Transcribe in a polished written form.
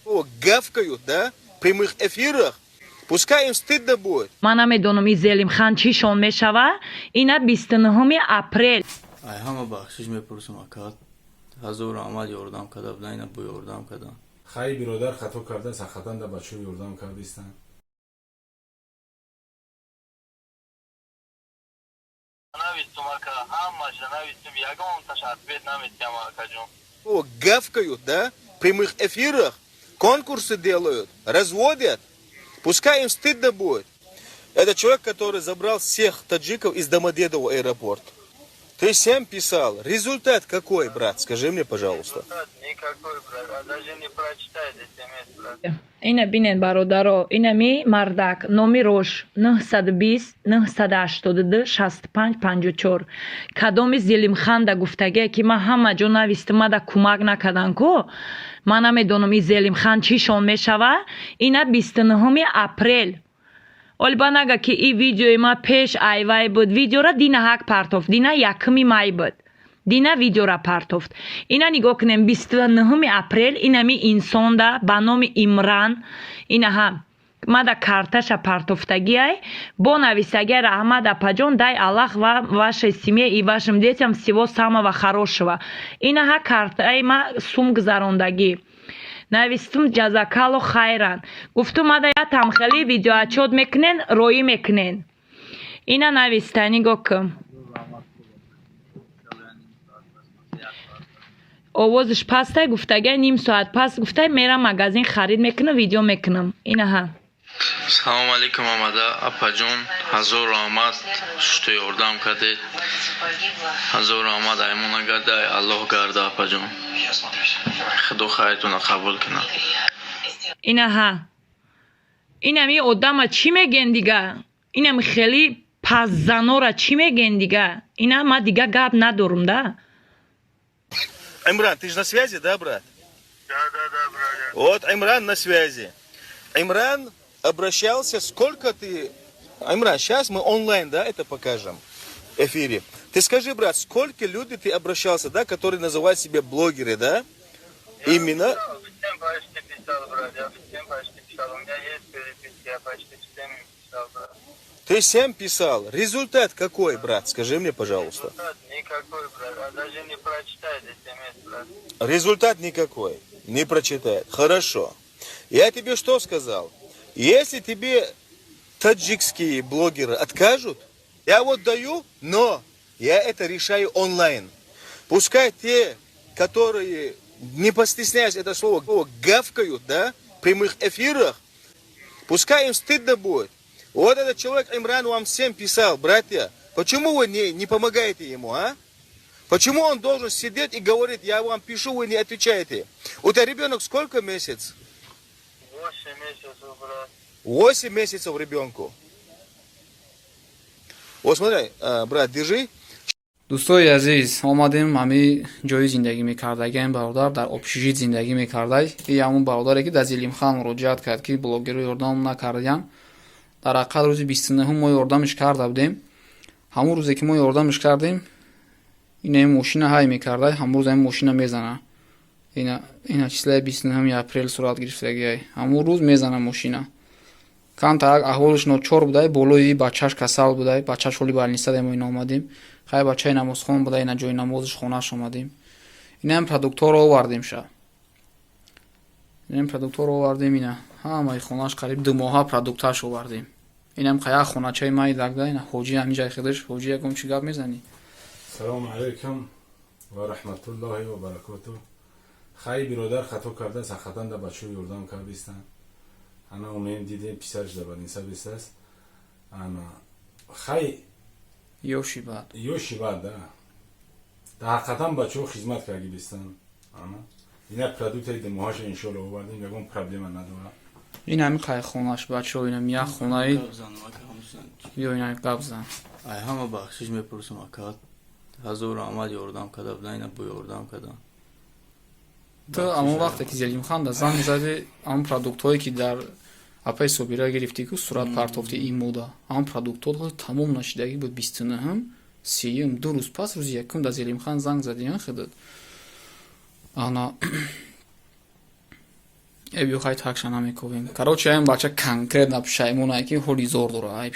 О, гавкают, да? В прямых эфирах. Пускай им стыдно будет. Мана медонам ин Зелимхан чӣ шон мешава? Ина 29 апрел. ай ҳама бахшиш мепурсам акат ҳазор омад ёрдам када будайна бу ёрдам када хай биродар хато карда сахатан да бачо ёрдам кардистан О, гавкают, да? В прямых эфирах. Конкурсы делают, разводят. Пускай им стыдно будет. Это человек, который забрал всех таджиков из Домодедово аэропорта. Ты сам писал. Результат какой, брат? Скажи мне, пожалуйста. Никакой, брат. Даже не прочитай смс, брат. Ина бинен бародаро, ина ми мардак, номерош 920 982 65 54. Кадоми Зелимханда гуфтаге ки ма ҳама ҷо навистимада кӯмак накардан ку. Ман намедонам ин Зелимхан чӣ шон мешава? Ина 29 апрел. Олбанага ки и видеои ма пеш айвай буд. Видеора дина ҳак партофт. Дина 1 май буд. Дина видеора партофт. Ина нигоҳ кунем 29 апрел инами инсонда ба номи Имран инаҳа мада карташа партофтагиай бо нависаги Раҳмат апаҷон дай Аллаҳ ва вашей семье и вашим детям всего самого хорошего. Инаҳа картаи ма сум гузарондаги. Навистум ҷазакалло хайран. Гуфтум мада я тамхели видеоотчёт мекунен, роӣ мекунен. Ина нависта нигоҳ кун. овозиш пастай гуфтага ним соат пас гуфтай мерам магазин харид мекунам видео мекунам. Инаҳа. салому алейкум амада апаҷон ҳазор омад шуто ёрдам кардед ҳазор омад аймона гарда аллоҳ гарда апаҷон худо хайртона қабул кунад. Инаҳа. Инами одама чӣ меген дига? Инами хеле паззанора чӣ меген дига? Ина ма дига гап надорум да. Имран, ты же на связи, да, брат? Да, брат. Вот Имран на связи. Имран обращался, сколько ты... Имран, сейчас мы онлайн, да, это покажем в эфире. Ты скажи, брат, сколько людей ты обращался, да, которые называют себя блогеры, да? Именно... Всем почти писал, брат. Я всем почти писал. У меня есть переписки, я почти всем писал, брат. Ты сам писал. Результат какой, брат? Скажи мне, пожалуйста. Результат никакой, брат. Даже не прочитай смс, брат. Результат никакой. Не прочитает. Хорошо. Я тебе что сказал? Если тебе таджикские блогеры откажут, я вот даю, но я это решаю онлайн. Пускай те, которые, не постесняясь это слово, гавкают, да, в прямых эфирах, пускай им стыдно будет. Вот этот человек Имран вам всем писал, братья, почему вы не помогаете ему, а? Почему он должен сидеть и говорить, я вам пишу, вы не отвечаете? У тебя ребенок сколько месяцев? 8 месяцев, брат. 8 месяцев ребенку. Вот смотри, брат, держи. дӯстои азиз омадем ҳами ҷои зиндагӣ мекардагаем бародар дар общежит зиндагӣ мекардай и ҳамун бародаре ки дар Зелимхан муроҷиат кард ки блогеру ёрдам накардаям дар ақал рӯзи 29 мо ёрдамиш карда будем ҳамун рӯзе ки мо ёрдамиш кардем ина мошина ҳай мекардай ҳамун рӯз ҳамин мошина мезана ина числаи 29 апрел сурат гирифтагиай ҳамун рӯз мезана мошина камтар аҳволиш ночор будай болои бачаш касал будай бачаш ҳоли балниста мо ин омадем хай бачаи намозхон будай ина ҷои намозиш хонаш омадем инам продуктор овардем ша инам продуктор овардем ина ҳамаи хонаш қариб 2 моҳа продукташ овардем инам қая хоначаи май дагда ина ҳоҷи ҳамин ҷай хидаш ҳоҷи ягон чӣ гап мезанӣ салому алейкум ва раҳматуллоҳи ва баракату хай биродар хато карда сахатан да бачо ёрдам кардистан ана умем дидем писариш да балниса бистаст ана хай ёши бад да ҳақиқатан бачаҳо хизмат карди бистан ана ина продуктаи димоҳаша иншоалло овардем ягон проблема надорад ин ҳамин қайхонаш бачаҳо инам як хонаи ё ина гапзан ай ҳама бахшиш мепурсам акат ҳазор омад ёрдам када будайна бу ёрдам када ту ҳамон вақте ки Зелимхан да занг зади ҳамон продуктҳое ки дар апаи собира гирифтӣ ку сурат партофти ин мода ҳамон продуктҳо тамом нашидагӣ буд 29 30 2 рӯз пас рӯзи якум да Зелимхан занг задиан худад Она еб юхай такша намекувим. Короче, ин бача конкретно пшаймон ай ки ҳоли зор дора.